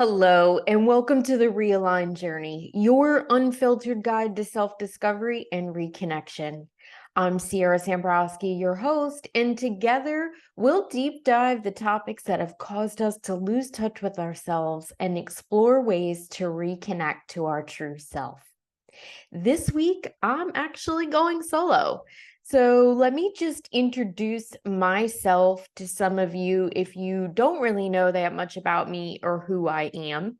Hello, and welcome to the Realign Journey, your unfiltered guide to self-discovery and reconnection. I'm Siera Sambrosky, your host, and together we'll deep dive the topics that have caused us to lose touch with ourselves and explore ways to reconnect to our true self. This week, I'm actually going solo. So let me just introduce myself to some of you if you don't really know that much about me or who I am.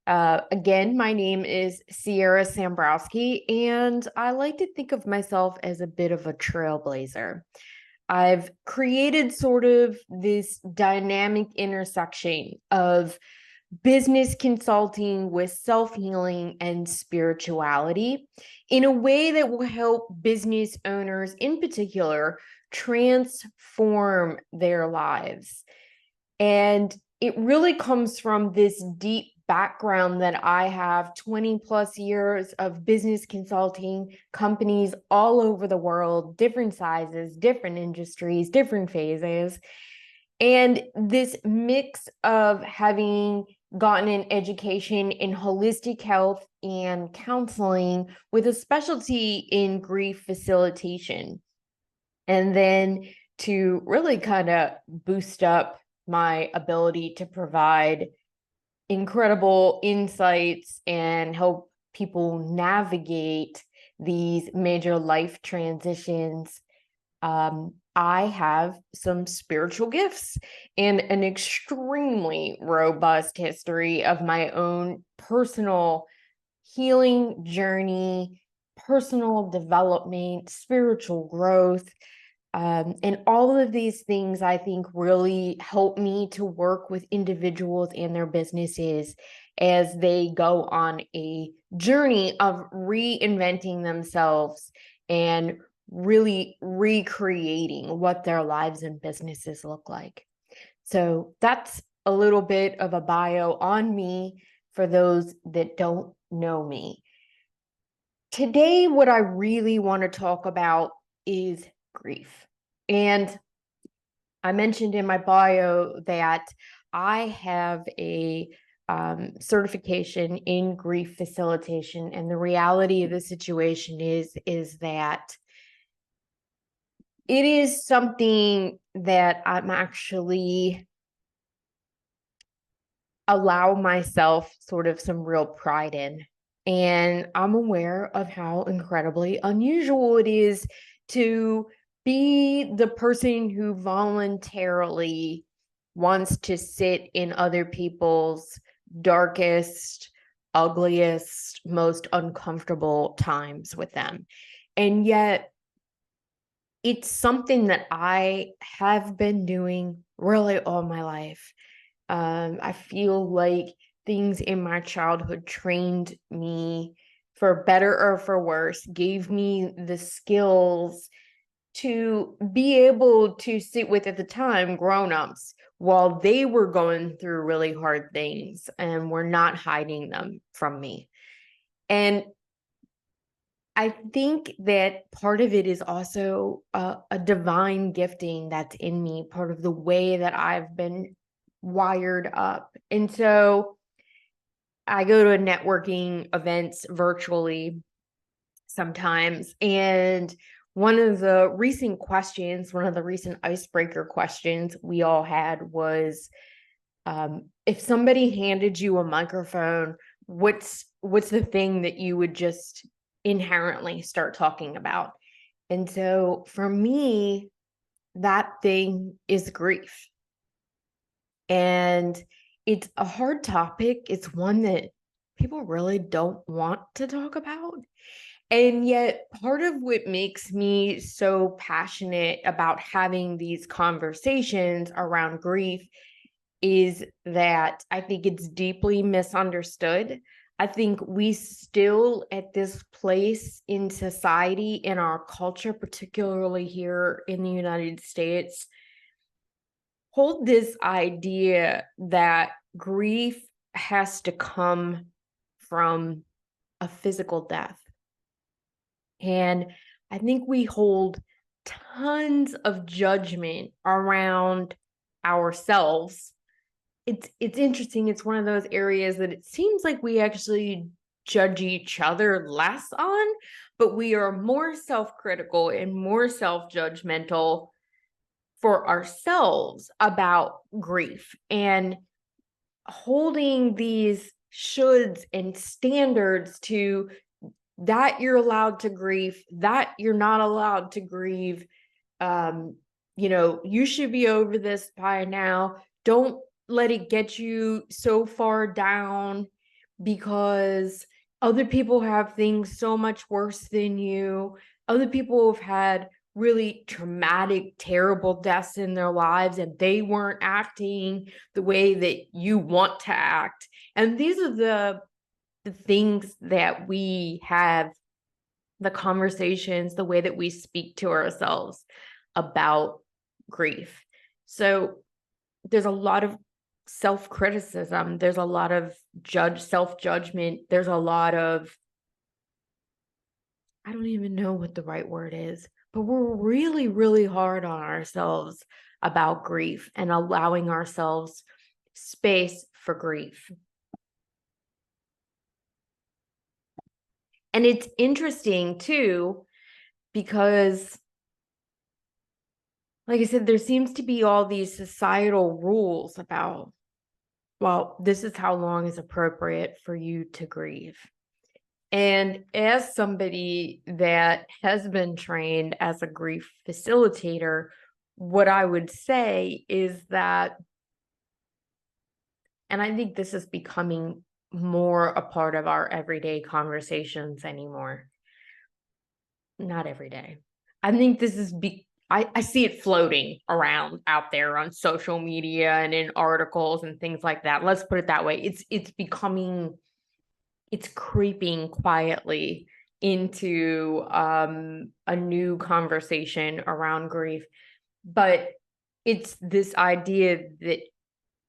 Again, my name is Siera Sambrosky, and I like to think of myself as a bit of a trailblazer. I've created sort of this dynamic intersection of business consulting with self-healing and spirituality in a way that will help business owners in particular transform their lives. And it really comes from this deep background that I have 20 plus years of business consulting companies all over the world, different sizes, different industries, different phases. And this mix of having gotten an education in holistic health and counseling with a specialty in grief facilitation. And then to really kind of boost up my ability to provide incredible insights and help people navigate these major life transitions. I have some spiritual gifts and an extremely robust history of my own personal healing journey, personal development, spiritual growth. And all of these things, I think, really help me to work with individuals and their businesses as they go on a journey of reinventing themselves and really recreating what their lives and businesses look like. So that's a little bit of a bio on me for those that don't know me. Today, what I really want to talk about is grief. And I mentioned in my bio that I have a certification in grief facilitation. And the reality of the situation is that it is something that I'm actually allow myself sort of some real pride in. And I'm aware of how incredibly unusual it is to be the person who voluntarily wants to sit in other people's darkest, ugliest, most uncomfortable times with them. And yet, it's something that I have been doing really all my life. I feel like things in my childhood trained me for better or for worse, gave me the skills to be able to sit with, at the time, grown-ups while they were going through really hard things and were not hiding them from me. And I think that part of it is also a divine gifting that's in me, part of the way that I've been wired up. And so I go to networking events virtually sometimes. And one of the recent icebreaker questions we all had was, if somebody handed you a microphone, what's the thing that you would just inherently start talking about? And so for me, that thing is grief. And it's a hard topic. It's one that people really don't want to talk about. And yet, part of what makes me so passionate about having these conversations around grief is that I think it's deeply misunderstood. I think we still, at this place in society, in our culture, particularly here in the United States, hold this idea that grief has to come from a physical death. And I think we hold tons of judgment around ourselves it's interesting. It's one of those areas that it seems like we actually judge each other less on, but we are more self-critical and more self-judgmental for ourselves about grief, and holding these shoulds and standards to that you're allowed to grieve, that you're not allowed to grieve. You should be over this by now. Don't let it get you so far down because other people have things so much worse than you. Other people have had really traumatic, terrible deaths in their lives, and they weren't acting the way that you want to act. And these are the things that we have, the conversations, the way that we speak to ourselves about grief. So there's a lot of self-criticism. There's a lot of self-judgment. There's a lot of, I don't even know what the right word is, but we're really, really hard on ourselves about grief and allowing ourselves space for grief. And it's interesting too, because like I said, there seems to be all these societal rules about, well, this is how long is appropriate for you to grieve. And as somebody that has been trained as a grief facilitator, what I would say is that, and I think this is becoming more a part of our everyday conversations anymore. Not every day. I think this is I see it floating around out there on social media and in articles and things like that. Let's put it that way. It's creeping quietly into a new conversation around grief. But it's this idea that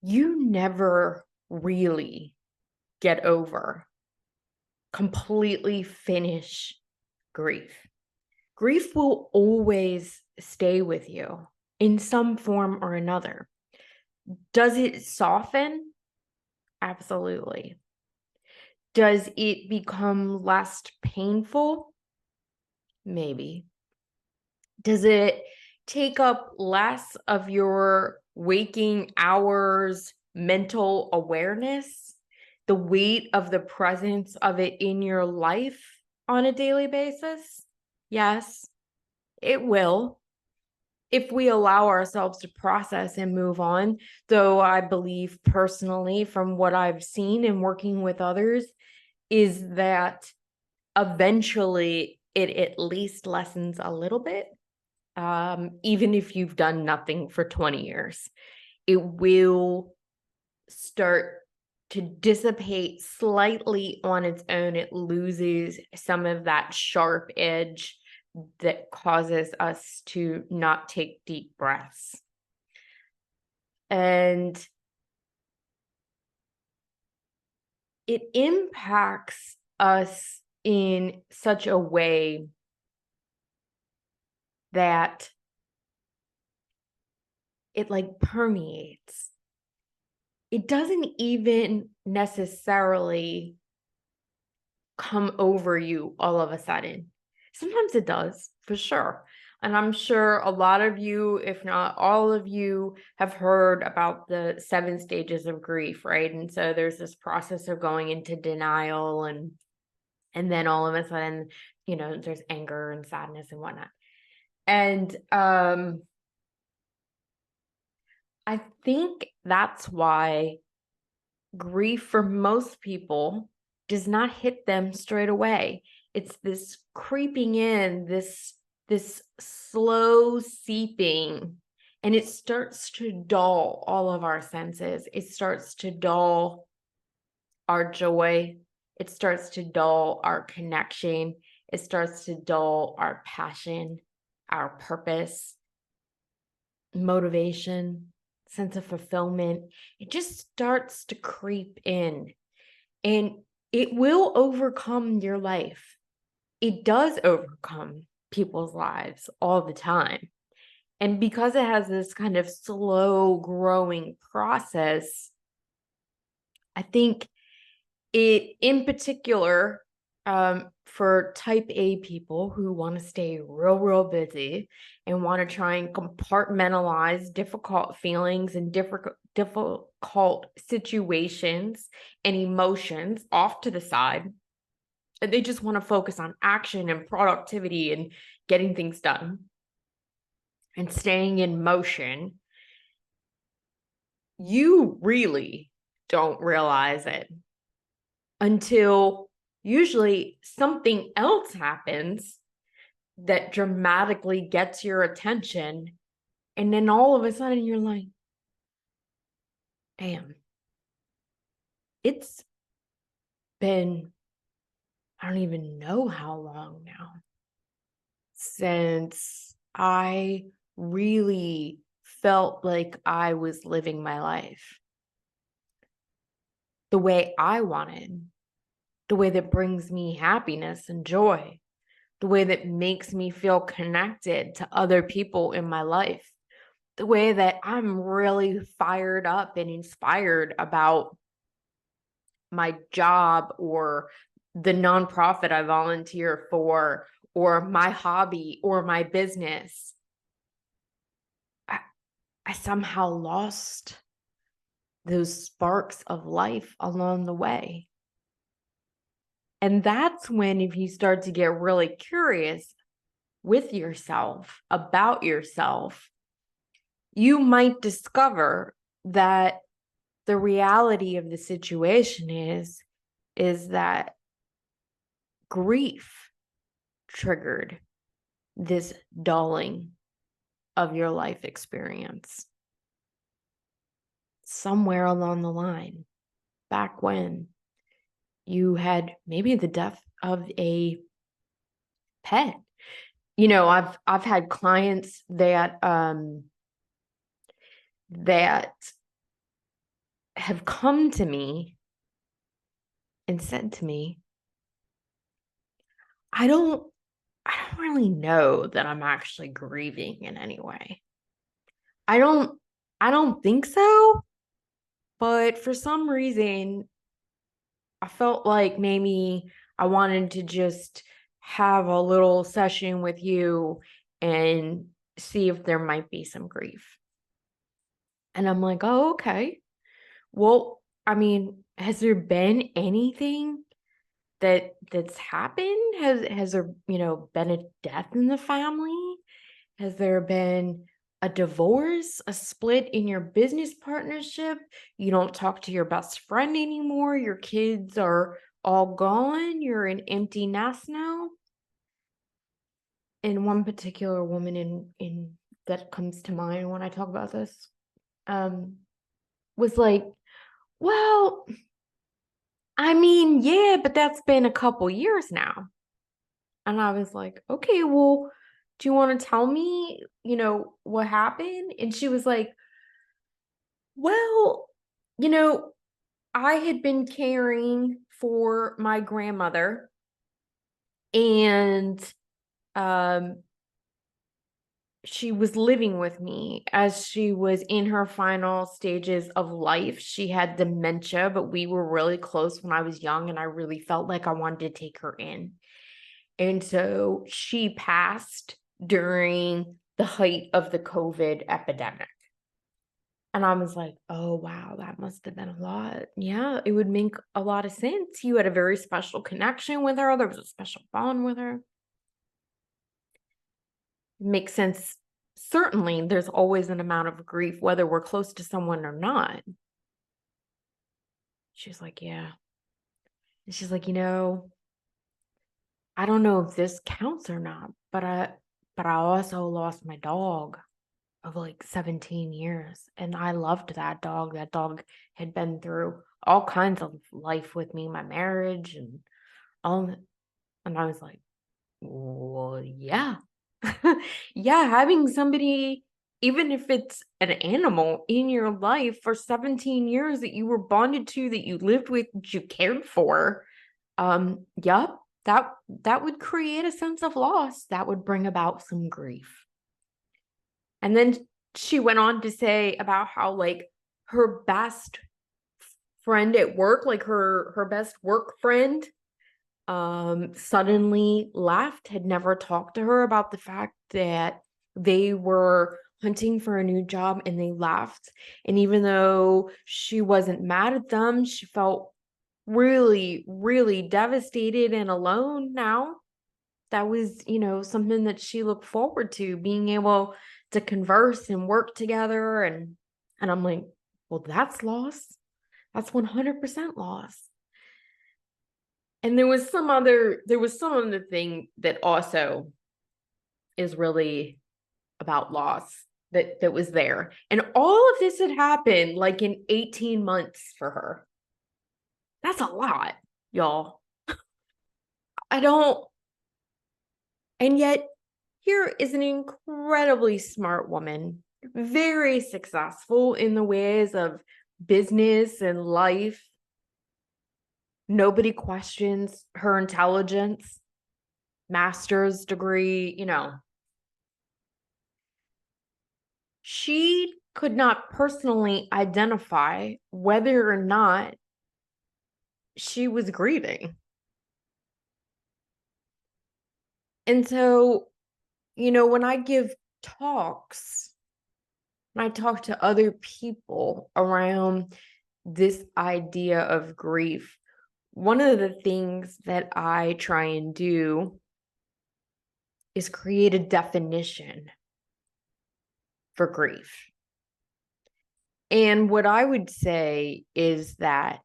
you never really get over, completely finish grief. Grief will always stay with you in some form or another. Does it soften? Absolutely. Does it become less painful? Maybe. Does it take up less of your waking hours, mental awareness, the weight of the presence of it in your life on a daily basis? Yes, it will, if we allow ourselves to process and move on. Though I believe personally, from what I've seen in working with others, is that eventually it at least lessens a little bit. Even if you've done nothing for 20 years, it will start to dissipate slightly on its own. It loses some of that sharp edge that causes us to not take deep breaths. And it impacts us in such a way that it like permeates. It doesn't even necessarily come over you all of a sudden. Sometimes it does, for sure. And I'm sure a lot of you, if not all of you, have heard about the 7 stages of grief, right? And so there's this process of going into denial, and then all of a sudden, there's anger and sadness and whatnot. And I think that's why grief for most people does not hit them straight away. It's this creeping in, this slow seeping, and it starts to dull all of our senses. It starts to dull our joy. It starts to dull our connection. It starts to dull our passion, our purpose, motivation, sense of fulfillment. It just starts to creep in, and it will overcome your life. It does overcome people's lives all the time. And because it has this kind of slow growing process, I think it, in particular, for type A people who want to stay real busy and want to try and compartmentalize difficult feelings and difficult situations and emotions off to the side. And they just want to focus on action and productivity and getting things done and staying in motion. You really don't realize it until usually something else happens that dramatically gets your attention. And then all of a sudden you're like, damn, it's been, I don't even know how long now since I really felt like I was living my life the way I wanted, the way that brings me happiness and joy, the way that makes me feel connected to other people in my life, the way that I'm really fired up and inspired about my job or the nonprofit I volunteer for or my hobby or my business. I somehow lost those sparks of life along the way. And that's when, if you start to get really curious with yourself, about yourself, you might discover that the reality of the situation is that grief triggered this dulling of your life experience. Somewhere along the line, back when you had maybe the death of a pet. You know, I've had clients that have come to me and said to me, I don't really know that I'm actually grieving in any way. I don't think so, but for some reason I felt like maybe I wanted to just have a little session with you and see if there might be some grief. And I'm like, oh, okay. Well, I mean, has there been anything that's happened? Has there, been a death in the family? Has there been a divorce, a split in your business partnership? You don't talk to your best friend anymore. Your kids are all gone. You're an empty nest now. And one particular woman in that comes to mind when I talk about this, was like, well, I mean, yeah, but that's been a couple years now. And I was like, okay, well, do you want to tell me, what happened? And she was like, well, you know, I had been caring for my grandmother, and she was living with me as she was in her final stages of life. She had dementia, but we were really close when I was young, and I really felt like I wanted to take her in. And so she passed during the height of the COVID epidemic. And I was like, oh, wow, that must have been a lot. Yeah, it would make a lot of sense. You had a very special connection with her. There was a special bond with her. It makes sense. Certainly, there's always an amount of grief, whether we're close to someone or not. She's like, yeah. And she's like, I don't know if this counts or not, but I also lost my dog of like 17 years. And I loved that dog. That dog had been through all kinds of life with me, my marriage and all. And I was like, well, yeah. Yeah, having somebody, even if it's an animal in your life for 17 years that you were bonded to, that you lived with, that you cared for, yep, that would create a sense of loss. That would bring about some grief. And then she went on to say about how, like, her best friend at work, like her best work friend, suddenly left, had never talked to her about the fact that they were hunting for a new job and they left. And even though she wasn't mad at them, she felt really, really devastated and alone now. That was, something that she looked forward to, being able to converse and work together. And I'm like, well, that's loss. That's 100% loss. And there was some other thing that also is really about loss that was there. And all of this had happened like in 18 months for her. That's a lot, y'all. And yet here is an incredibly smart woman, very successful in the ways of business and life. Nobody questions her intelligence, master's degree, She could not personally identify whether or not she was grieving. And so, when I give talks, when I talk to other people around this idea of grief, one of the things that I try and do is create a definition for grief. And what I would say is that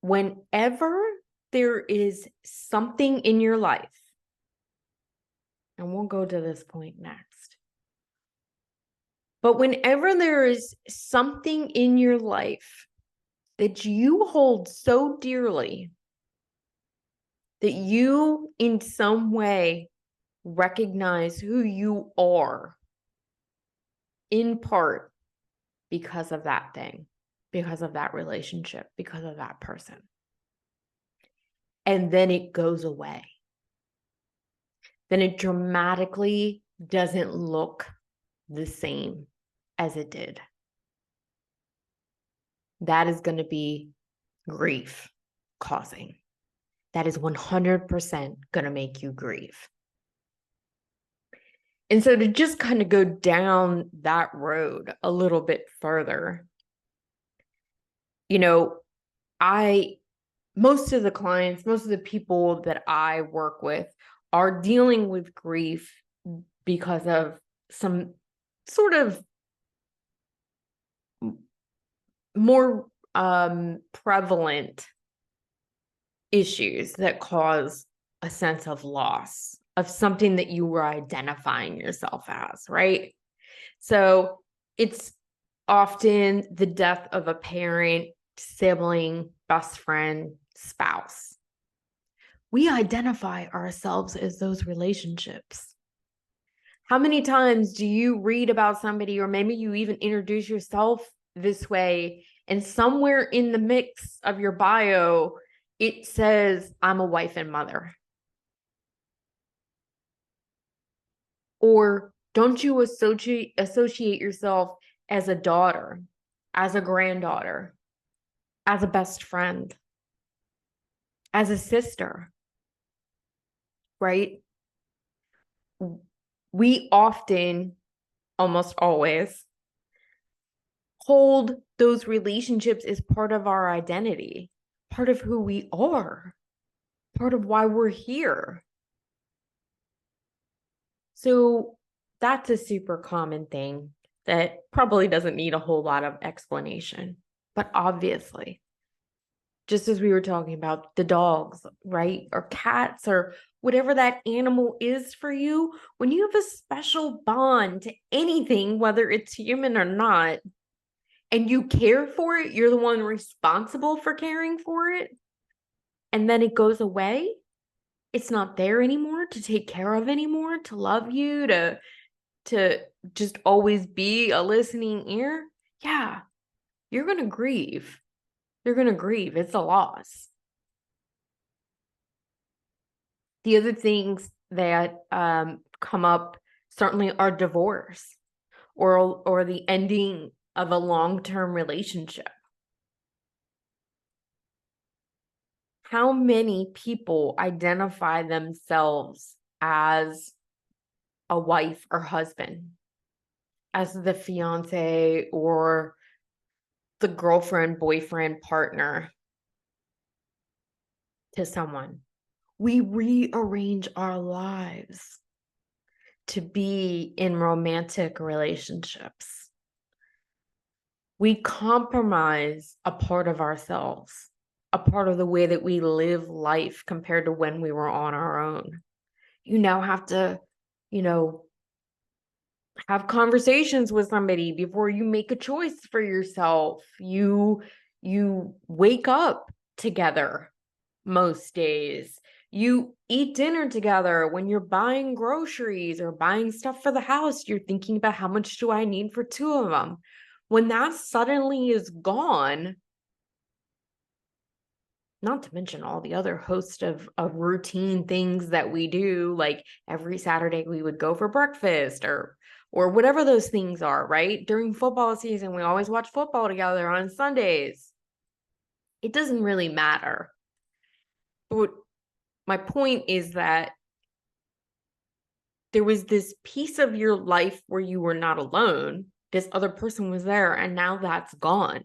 whenever there is something in your life, and we'll go to this point next, but whenever there is something in your life that you hold so dearly that you in some way recognize who you are in part because of that thing, because of that relationship, because of that person, and then it goes away, then it dramatically doesn't look the same as it did. That is going to be grief causing. That is 100% going to make you grieve. And so to just kind of go down that road a little bit further, most of the clients, most of the people that I work with are dealing with grief because of some sort of more prevalent issues that cause a sense of loss of something that you were identifying yourself as, right? So it's often the death of a parent, sibling, best friend, spouse. We identify ourselves as those relationships. How many times do you read about somebody, or maybe you even introduce yourself this way, and somewhere in the mix of your bio, it says, I'm a wife and mother? Or don't you associate yourself as a daughter, as a granddaughter, as a best friend, as a sister, right? We often, almost always, hold those relationships as part of our identity, part of who we are, part of why we're here. So that's a super common thing that probably doesn't need a whole lot of explanation. But obviously, just as we were talking about the dogs, right? Or cats, or whatever that animal is for you, when you have a special bond to anything, whether it's human or not, and you care for it, you're the one responsible for caring for it, and then it goes away, it's not there anymore to take care of anymore, to love you, to just always be a listening ear, yeah, you're going to grieve. You're going to grieve. It's a loss. The other things that come up certainly are divorce or the ending of a long-term relationship. How many people identify themselves as a wife or husband, as the fiance or the girlfriend, boyfriend, partner to someone? We rearrange our lives to be in romantic relationships. We compromise a part of ourselves, a part of the way that we live life compared to when we were on our own. You now have to, you know, have conversations with somebody before you make a choice for yourself. You wake up together most days. You eat dinner together. When you're buying groceries or buying stuff for the house, you're thinking about how much do I need for two of them. When that suddenly is gone, not to mention all the other host of routine things that we do, like every Saturday we would go for breakfast or whatever those things are, right? During football season, we always watch football together on Sundays. It doesn't really matter. But my point is that there was this piece of your life where you were not alone. This other person was there, and now that's gone.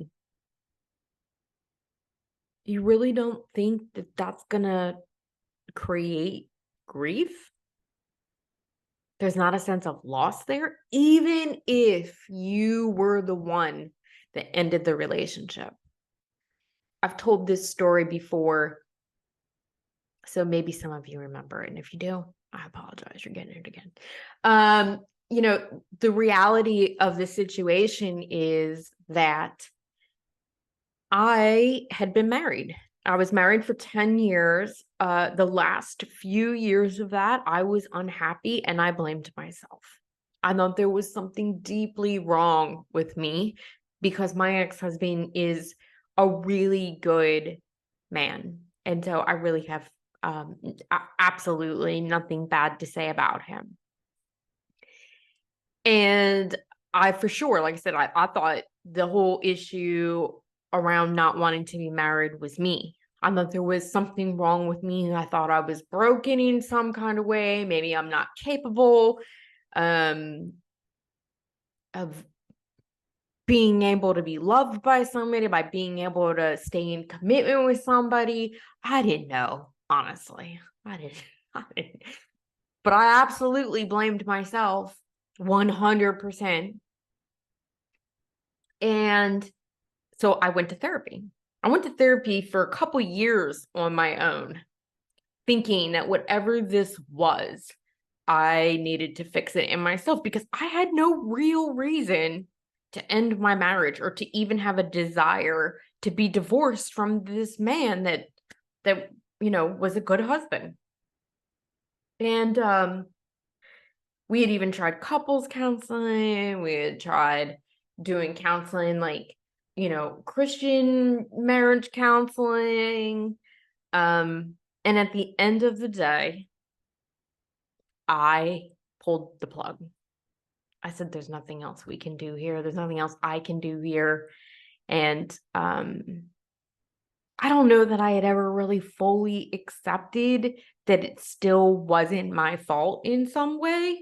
You really don't think that that's gonna create grief? There's not a sense of loss there, even if you were the one that ended the relationship. I've told this story before, so maybe some of you remember it. And if you do, I apologize. You're getting it again. The reality of the situation is that I had been married. I was married for 10 years. The last few years of that, I was unhappy and I blamed myself. I thought there was something deeply wrong with me because my ex-husband is a really good man. And so I really have absolutely nothing bad to say about him. And I, for sure, like I said, I thought the whole issue around not wanting to be married was me. I thought there was something wrong with me. I thought I was broken in some kind of way. Maybe I'm not capable of being able to be loved by somebody, by being able to stay in commitment with somebody. I didn't know, honestly. I didn't. But I absolutely blamed myself 100%. And so I went to therapy. I went to therapy for a couple years on my own, thinking that whatever this was, I needed to fix it in myself because I had no real reason to end my marriage or to even have a desire to be divorced from this man that was a good husband. And we had even tried couples counseling. We had tried doing counseling like, Christian marriage counseling. And at the end of the day, I pulled the plug. I said, there's nothing else we can do here. There's nothing else I can do here. And I don't know that I had ever really fully accepted that it still wasn't my fault in some way.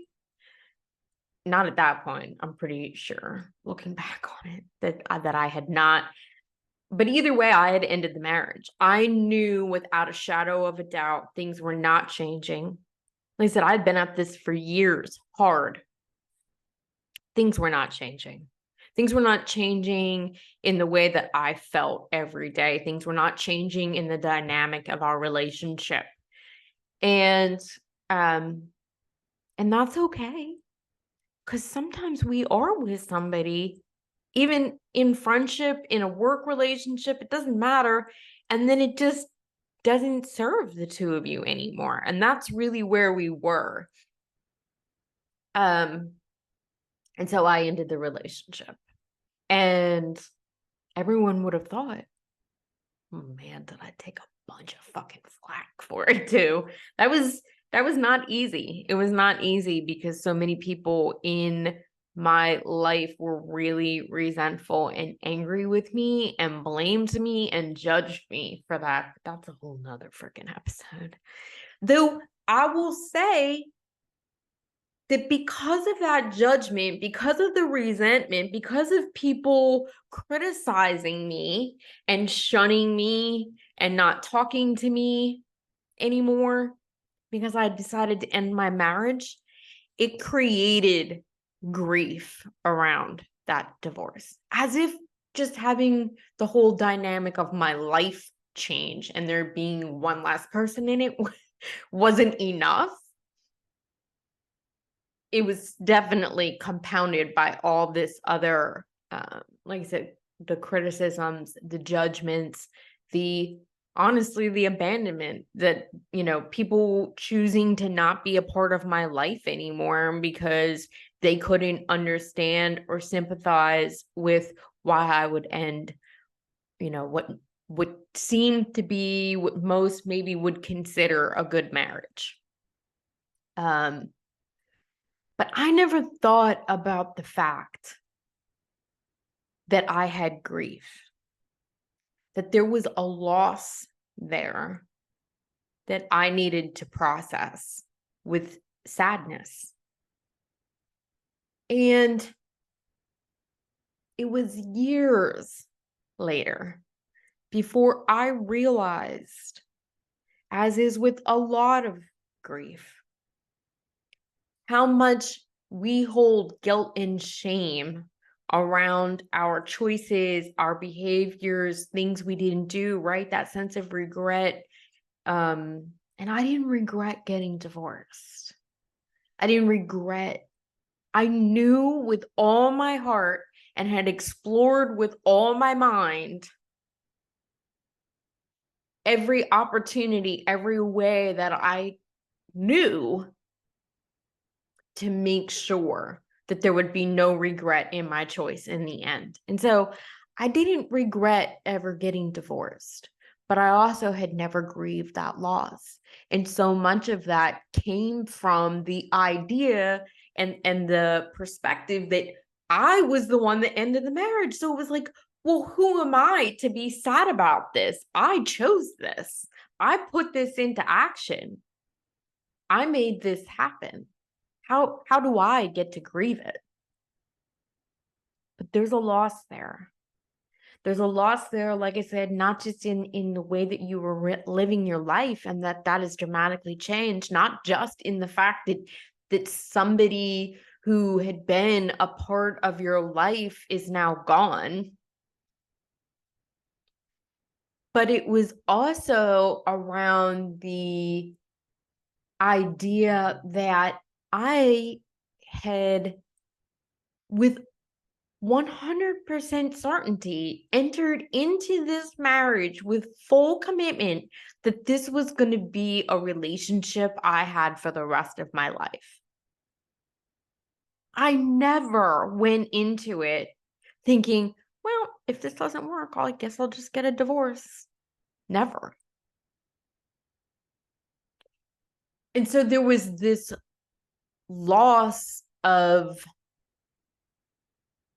Not at that point, I'm pretty sure, looking back on it, that I had not. But either way, I had ended the marriage. I knew without a shadow of a doubt things were not changing. Like I said, I'd been at this for years, hard. Things were not changing. Things were not changing in the way that I felt every day. Things were not changing in the dynamic of our relationship. And that's okay. Because sometimes we are with somebody, even in friendship, in a work relationship, it doesn't matter. And then it just doesn't serve the two of you anymore. And that's really where we were. And so I ended the relationship. And everyone would have thought, oh man, did I take a bunch of fucking flack for it too? That was not easy. It was not easy because so many people in my life were really resentful and angry with me and blamed me and judged me for that. That's a whole nother freaking episode. Though I will say that because of that judgment, because of the resentment, because of people criticizing me and shunning me and not talking to me anymore, because I decided to end my marriage, it created grief around that divorce, as if just having the whole dynamic of my life change and there being one last person in it wasn't enough. It was definitely compounded by all this other, like I said, the criticisms, the judgments, honestly, the abandonment that, people choosing to not be a part of my life anymore because they couldn't understand or sympathize with why I would end, what seemed to be what most maybe would consider a good marriage. But I never thought about the fact that I had grief, that there was a loss there that I needed to process with sadness. And it was years later before I realized, as is with a lot of grief, how much we hold guilt and shame around our choices, our behaviors, things we didn't do, right? That sense of regret. And I didn't regret getting divorced. I didn't regret. I knew with all my heart and had explored with all my mind every opportunity, every way that I knew to make sure that there would be no regret in my choice in the end. And so I didn't regret ever getting divorced, but I also had never grieved that loss. And so much of that came from the idea and the perspective that I was the one that ended the marriage. So it was like, well, who am I to be sad about this? I chose this. I put this into action. I made this happen. How do I get to grieve it? But there's a loss there. There's a loss there, like I said, not just in the way that you were living your life and that has dramatically changed, not just in the fact that somebody who had been a part of your life is now gone, but it was also around the idea that I had, with 100% certainty, entered into this marriage with full commitment that this was going to be a relationship I had for the rest of my life. I never went into it thinking, well, if this doesn't work, I guess I'll just get a divorce. Never. And so there was this loss of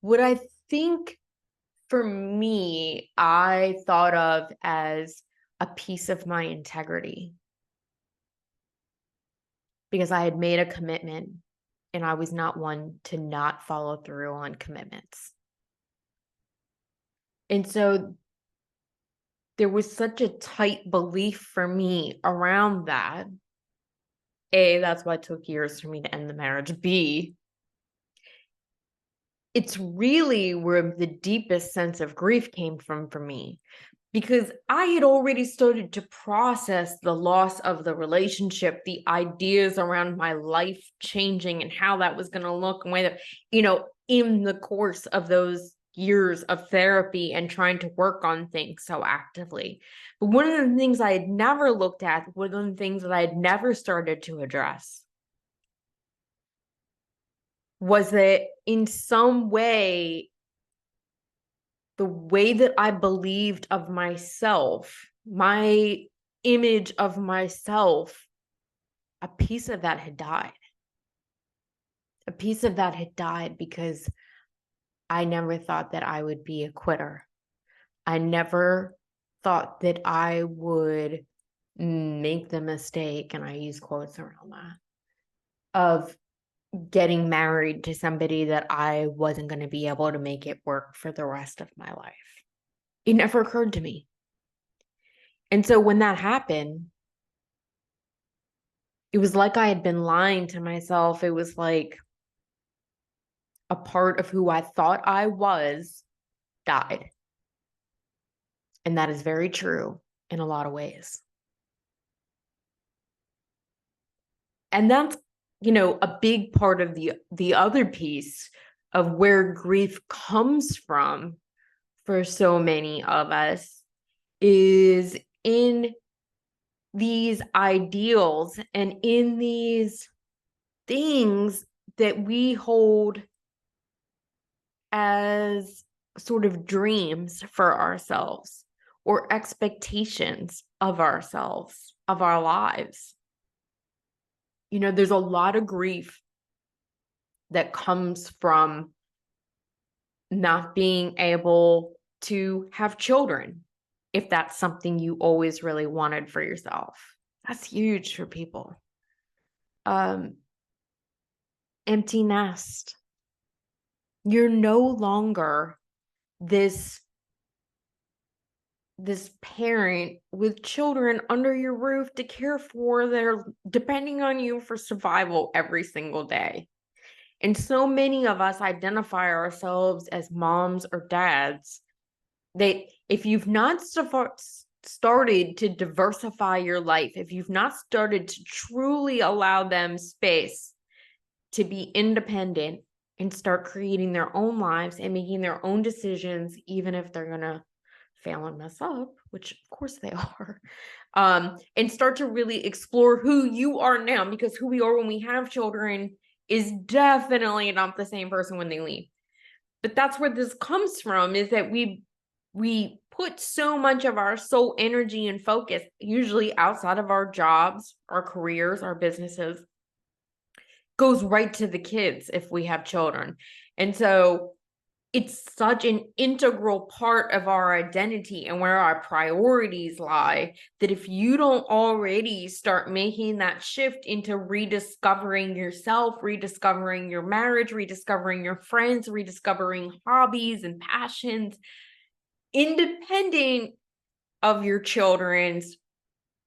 what I think, for me, I thought of as a piece of my integrity, because I had made a commitment and I was not one to not follow through on commitments. And so there was such a tight belief for me around that. A, that's why it took years for me to end the marriage. B, it's really where the deepest sense of grief came from for me, because I had already started to process the loss of the relationship, the ideas around my life changing and how that was going to look, and whether, in the course of those years of therapy and trying to work on things so actively. But one of the things I had never looked at, one of the things that I had never started to address, was that in some way, the way that I believed of myself, my image of myself, a piece of that had died. a piece of that had died because I never thought that I would be a quitter. I never thought that I would make the mistake, and I use quotes around that, of getting married to somebody that I wasn't going to be able to make it work for the rest of my life. It never occurred to me. And so when that happened, it was like I had been lying to myself. It was like a part of who I thought I was died. And that is very true in a lot of ways. And that's, a big part of the other piece of where grief comes from for so many of us is in these ideals and in these things that we hold as sort of dreams for ourselves or expectations of ourselves, of our lives. There's a lot of grief that comes from not being able to have children, if that's something you always really wanted for yourself. That's huge for people. Empty nest. You're no longer this parent with children under your roof to care for. They're depending on you for survival every single day. And so many of us identify ourselves as moms or dads. If you've not started to diversify your life, if you've not started to truly allow them space to be independent and start creating their own lives and making their own decisions, even if they're going to fail and mess up, which of course they are, and start to really explore who you are now, because who we are when we have children is definitely not the same person when they leave. But that's where this comes from, is that we put so much of our soul energy and focus, usually outside of our jobs, our careers, our businesses, goes right to the kids if we have children. And so it's such an integral part of our identity and where our priorities lie, that if you don't already start making that shift into rediscovering yourself, rediscovering your marriage, rediscovering your friends, rediscovering hobbies and passions, independent of your children's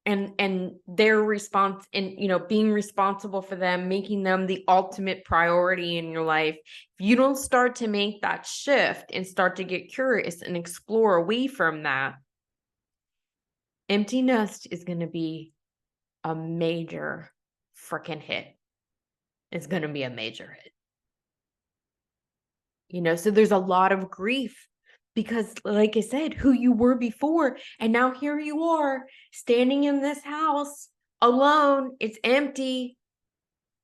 and their response, and being responsible for them, making them the ultimate priority in your life, if you don't start to make that shift and start to get curious and explore away from that, empty nest is going to be a major freaking hit. It's going to be a major hit. So there's a lot of grief, because like I said, who you were before, and now here you are standing in this house alone. It's empty.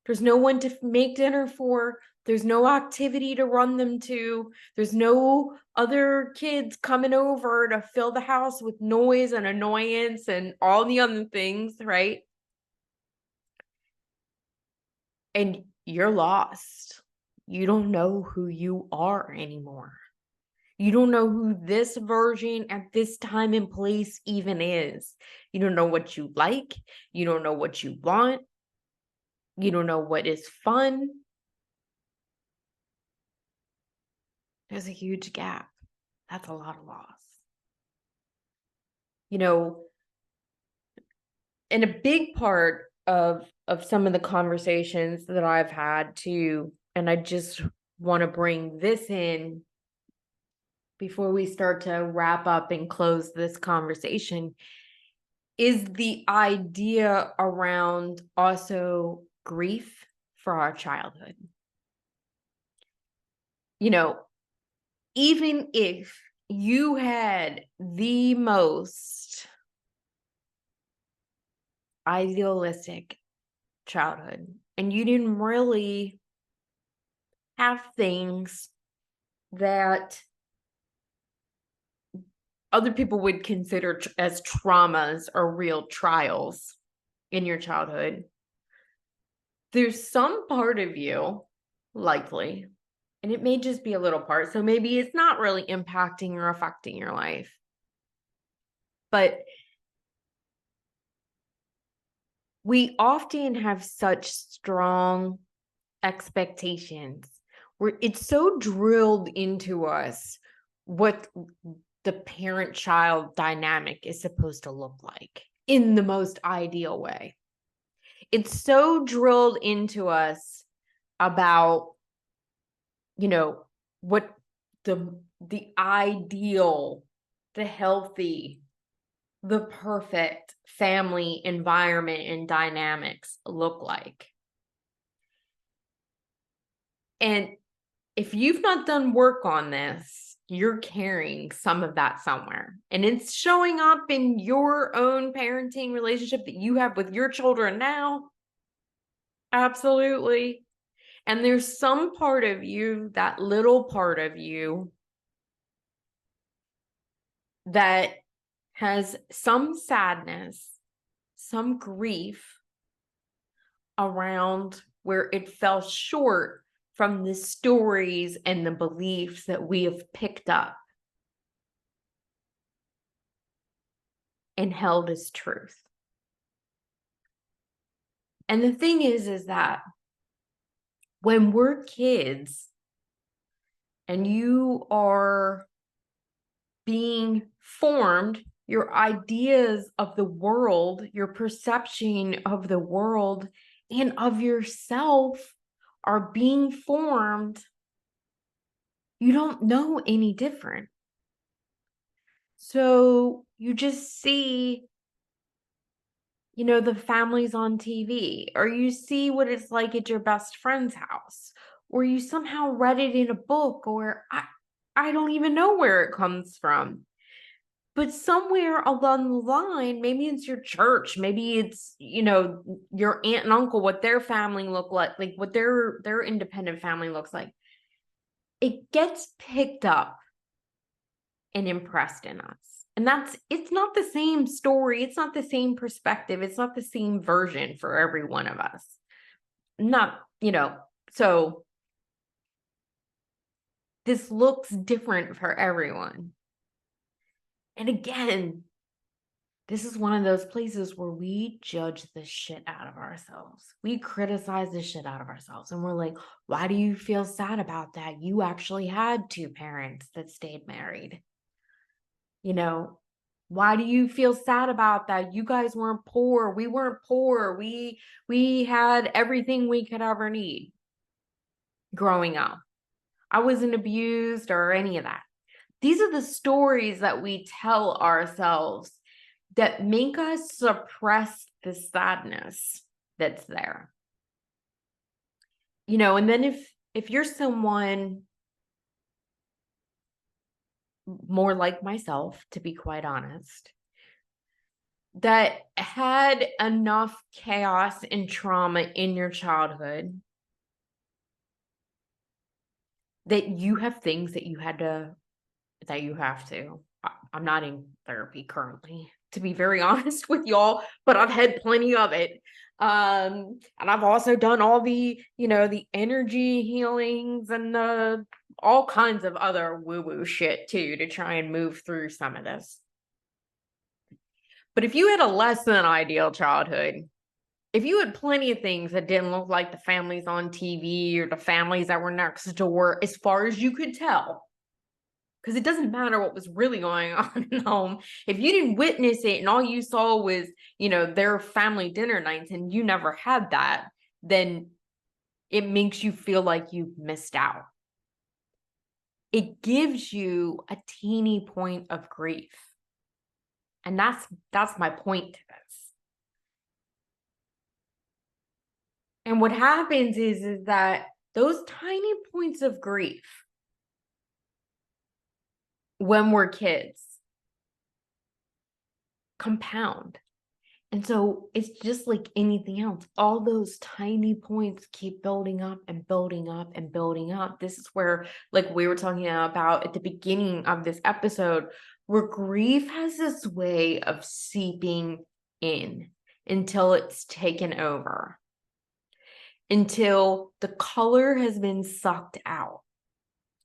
There's no one to make dinner for. There's no activity to run them to. There's no other kids coming over to fill the house with noise and annoyance and all the other things, right? And you're lost. You don't know who you are anymore. You don't know who this version at this time and place even is. You don't know what you like. You don't know what you want. You don't know what is fun. There's a huge gap. That's a lot of loss. And a big part of some of the conversations that I've had too, and I just want to bring this in before we start to wrap up and close this conversation, is the idea around also grief for our childhood. Even if you had the most idealistic childhood and you didn't really have things that other people would consider as traumas or real trials in your childhood, there's some part of you likely. And it may just be a little part. So maybe it's not really impacting or affecting your life. But we often have such strong expectations where it's so drilled into us what the parent-child dynamic is supposed to look like in the most ideal way. It's so drilled into us about, what the ideal, the healthy, the perfect family environment and dynamics look like. And if you've not done work on this, you're carrying some of that somewhere. And it's showing up in your own parenting relationship that you have with your children now. Absolutely. And there's some part of you, that little part of you, that has some sadness, some grief around where it fell short from the stories and the beliefs that we have picked up and held as truth. And the thing is that when we're kids and you are being formed, your ideas of the world, your perception of the world and of yourself are being formed, you don't know any different. So you just see, the families on TV, or you see what it's like at your best friend's house, or you somehow read it in a book, or I don't even know where it comes from. But somewhere along the line, maybe it's your church, maybe it's, your aunt and uncle, what their family look like what their independent family looks like. It gets picked up and impressed in us. And it's not the same story. It's not the same perspective. It's not the same version for every one of us. So this looks different for everyone. And again, this is one of those places where we judge the shit out of ourselves. We criticize the shit out of ourselves. And we're like, why do you feel sad about that? You actually had two parents that stayed married. Why do you feel sad about that? You guys weren't poor. We weren't poor. We had everything we could ever need growing up. I wasn't abused or any of that. These are the stories that we tell ourselves that make us suppress the sadness that's there. And then if you're someone more like myself, to be quite honest, that had enough chaos and trauma in your childhood that you have things that you have to. I'm not in therapy currently, to be very honest with y'all, but I've had plenty of it. And I've also done all the, the energy healings and the all kinds of other woo-woo shit too, to try and move through some of this. But if you had a less than ideal childhood, if you had plenty of things that didn't look like the families on TV or the families that were next door, as far as you could tell, because it doesn't matter what was really going on in home. If you didn't witness it and all you saw was, their family dinner nights and you never had that, then it makes you feel like you've missed out. It gives you a teeny point of grief. And that's my point to this. And what happens is that those tiny points of grief when we're kids compound. And so it's just like anything else. All those tiny points keep building up and building up and building up. This is where, like we were talking about at the beginning of this episode, where grief has this way of seeping in until it's taken over. until the color has been sucked out,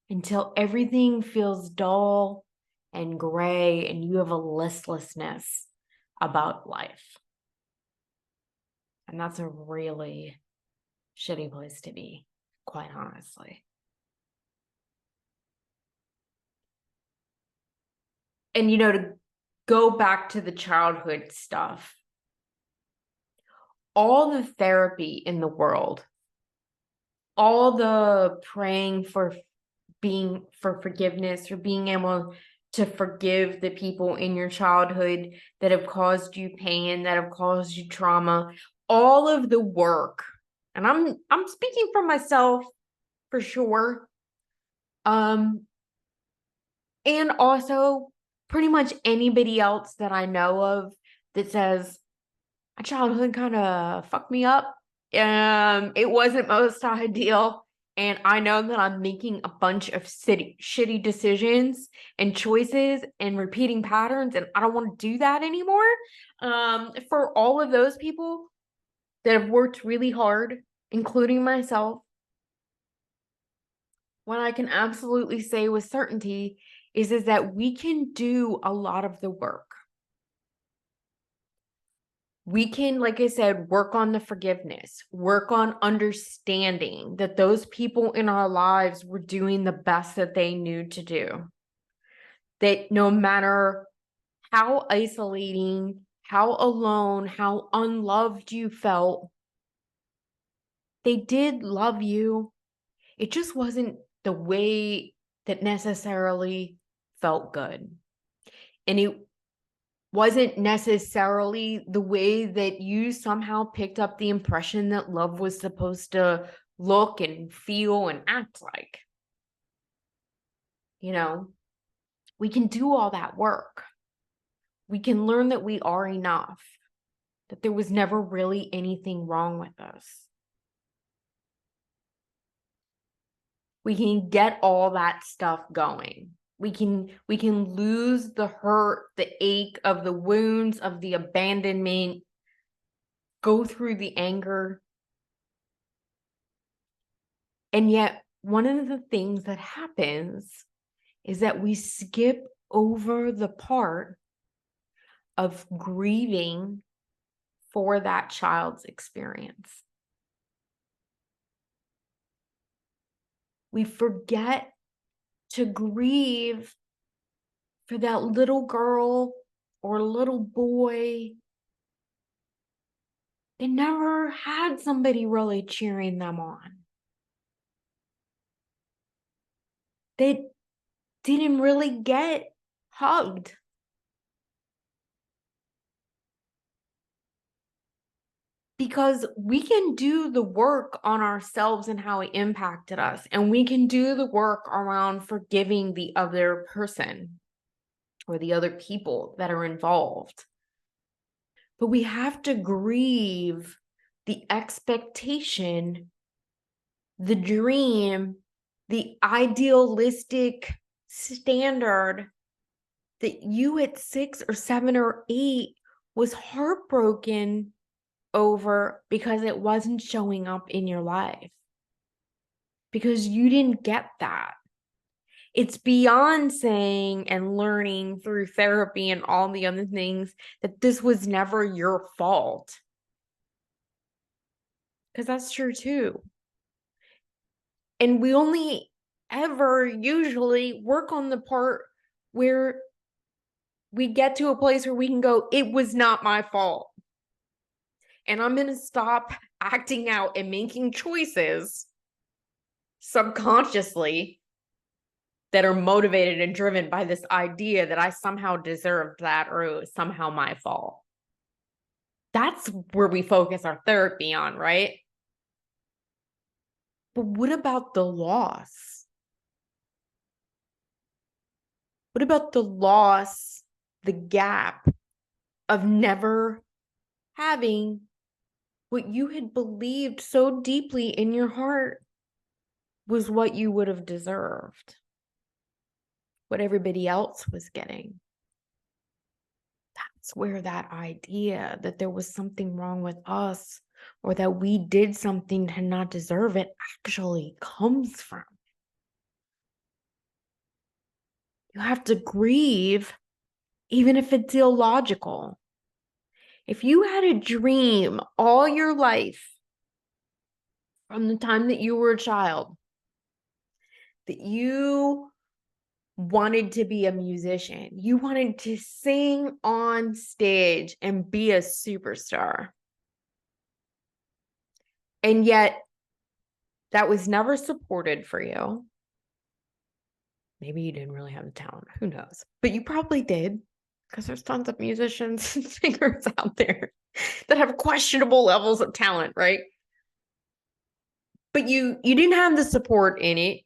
until everything feels dull and gray and you have a listlessness about life. And that's a really shitty place to be, quite honestly. And, to go back to the childhood stuff, all the therapy in the world, all the praying for forgiveness, for being able to forgive the people in your childhood that have caused you pain, that have caused you trauma, all of the work, and I'm speaking for myself for sure, and also pretty much anybody else that I know of that says my childhood kind of fucked me up. It wasn't most ideal. And I know that I'm making a bunch of shitty decisions and choices and repeating patterns, and I don't want to do that anymore. For all of those people that have worked really hard, including myself, what I can absolutely say with certainty is that we can do a lot of the work. We can, like I said, work on the forgiveness, work on understanding that those people in our lives were doing the best that they knew to do. That no matter how isolating, how alone, how unloved you felt, they did love you. It just wasn't the way that necessarily felt good. And it wasn't necessarily the way that you somehow picked up the impression that love was supposed to look and feel and act like. We can do all that work. We can learn that we are enough, that there was never really anything wrong with us. We can get all that stuff going. We can lose the hurt, the ache of the wounds, of the abandonment, go through the anger. And yet, one of the things that happens is that we skip over the part of grieving for that child's experience. We forget to grieve for that little girl or little boy. They never had somebody really cheering them on. They didn't really get hugged. Because we can do the work on ourselves and how it impacted us. And we can do the work around forgiving the other person or the other people that are involved. But we have to grieve the expectation, the dream, the idealistic standard that you at 6 or 7 or 8 was heartbroken over because it wasn't showing up in your life, because you didn't get that. It's beyond saying and learning through therapy and all the other things that this was never your fault, because that's true too. And we only ever usually work on the part where we get to a place where we can go, it was not my fault. And I'm going to stop acting out and making choices subconsciously that are motivated and driven by this idea that I somehow deserved that or it was somehow my fault. That's where we focus our therapy on, right? But what about the loss? What about the loss, the gap of never having what you had believed so deeply in your heart was what you would have deserved, what everybody else was getting? That's where that idea that there was something wrong with us or that we did something to not deserve it actually comes from. You have to grieve, even if it's illogical. If you had a dream all your life, from the time that you were a child, that you wanted to be a musician, you wanted to sing on stage and be a superstar, and yet that was never supported for you. Maybe you didn't really have the talent. Who knows? But you probably did, because there's tons of musicians and singers out there that have questionable levels of talent, right? But you didn't have the support in it.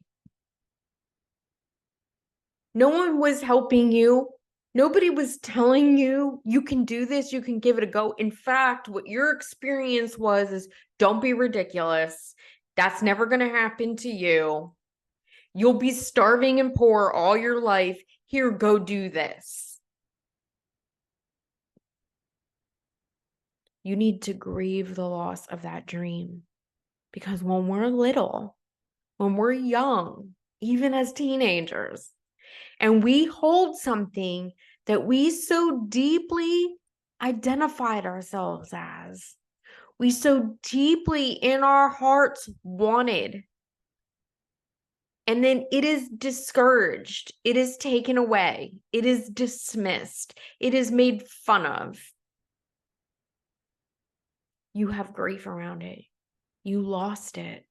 No one was helping you. Nobody was telling you, you can do this, you can give it a go. In fact, what your experience was is, don't be ridiculous. That's never going to happen to you. You'll be starving and poor all your life. Here, go do this. You need to grieve the loss of that dream. Because when we're little, when we're young, even as teenagers, and we hold something that we so deeply identified ourselves as, we so deeply in our hearts wanted, and then it is discouraged, it is taken away, it is dismissed, it is made fun of. You have grief around it. You lost it.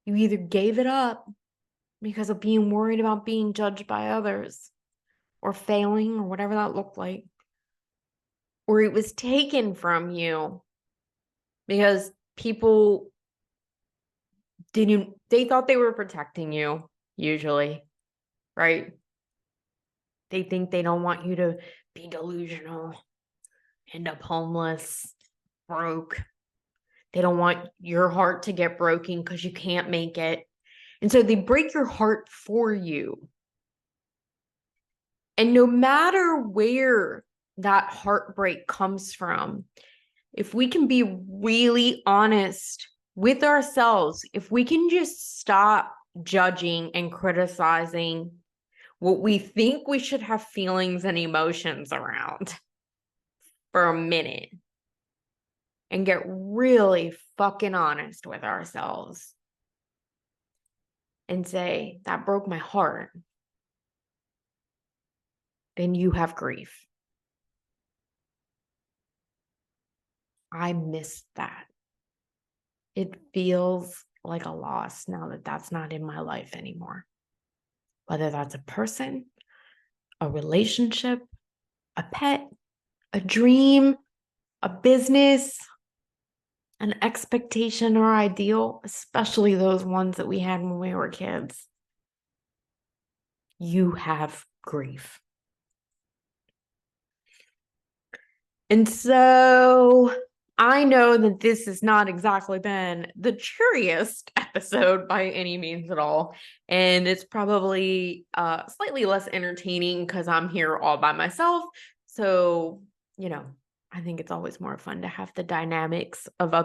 You either gave it up because of being worried about being judged by others, or failing, or whatever that looked like, or it was taken from you because people they thought they were protecting you, usually, right? They think they don't want you to be delusional, end up homeless, broke. They don't want your heart to get broken because you can't make it. And so they break your heart for you. And no matter where that heartbreak comes from, if we can be really honest with ourselves, if we can just stop judging and criticizing what we think we should have feelings and emotions around for a minute, and get really fucking honest with ourselves and say, that broke my heart, then you have grief. I miss that. It feels like a loss now that that's not in my life anymore. Whether that's a person, a relationship, a pet, a dream, a business, an expectation or ideal, especially those ones that we had when we were kids. You have grief. And so I know that this has not exactly been the cheeriest episode by any means at all. And it's probably slightly less entertaining because I'm here all by myself. So, I think it's always more fun to have the dynamics of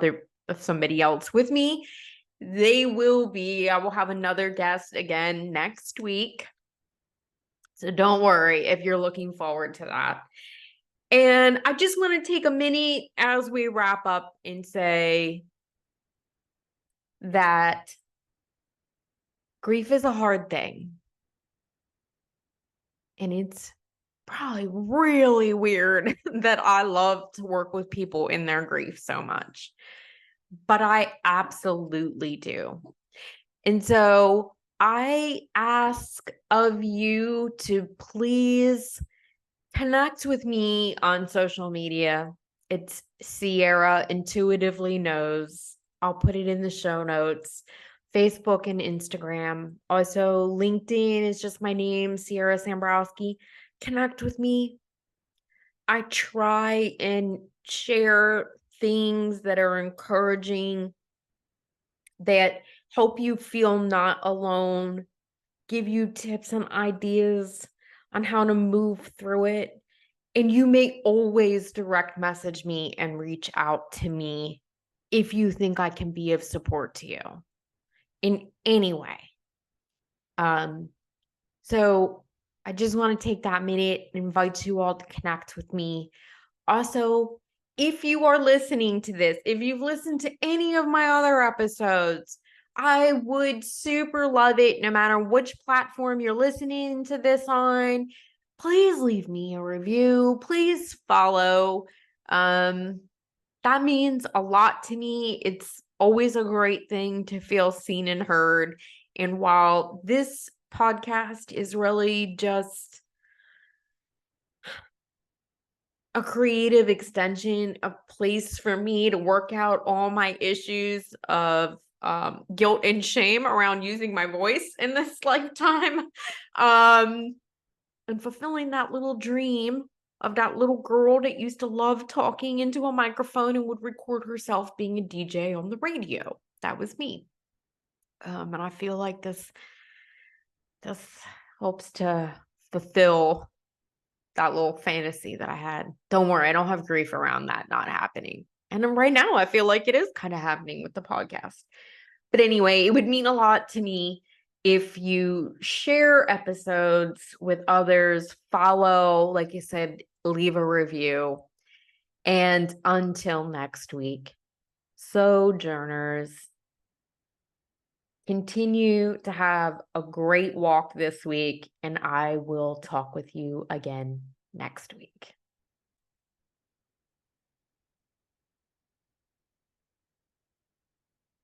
somebody else with me. I will have another guest again next week. So don't worry if you're looking forward to that. And I just want to take a minute as we wrap up and say that grief is a hard thing. And it's probably really weird that I love to work with people in their grief so much. But I absolutely do. And so I ask of you to please connect with me on social media. It's Siera Intuitively Knows. I'll put it in the show notes. Facebook and Instagram. Also, LinkedIn is just my name, Siera Sambrosky. Connect with me. I try and share things that are encouraging, that help you feel not alone, give you tips and ideas on how to move through it. And you may always direct message me and reach out to me if you think I can be of support to you in any way. So I just want to take that minute and invite you all to connect with me. Also, if you are listening to this, if you've listened to any of my other episodes, I would super love it, no matter which platform you're listening to this on. Please leave me a review. Please follow. That means a lot to me. It's always a great thing to feel seen and heard. And while this podcast is really just a creative extension, a place for me to work out all my issues of guilt and shame around using my voice in this lifetime, and fulfilling that little dream of that little girl that used to love talking into a microphone and would record herself being a DJ on the radio. That was me. And I feel like this helps to fulfill that little fantasy that I had. Don't worry, I don't have grief around that not happening. And then right now, I feel like it is kind of happening with the podcast. But anyway, it would mean a lot to me if you share episodes with others, follow, like you said, leave a review. And until next week, sojourners, continue to have a great walk this week, and I will talk with you again next week.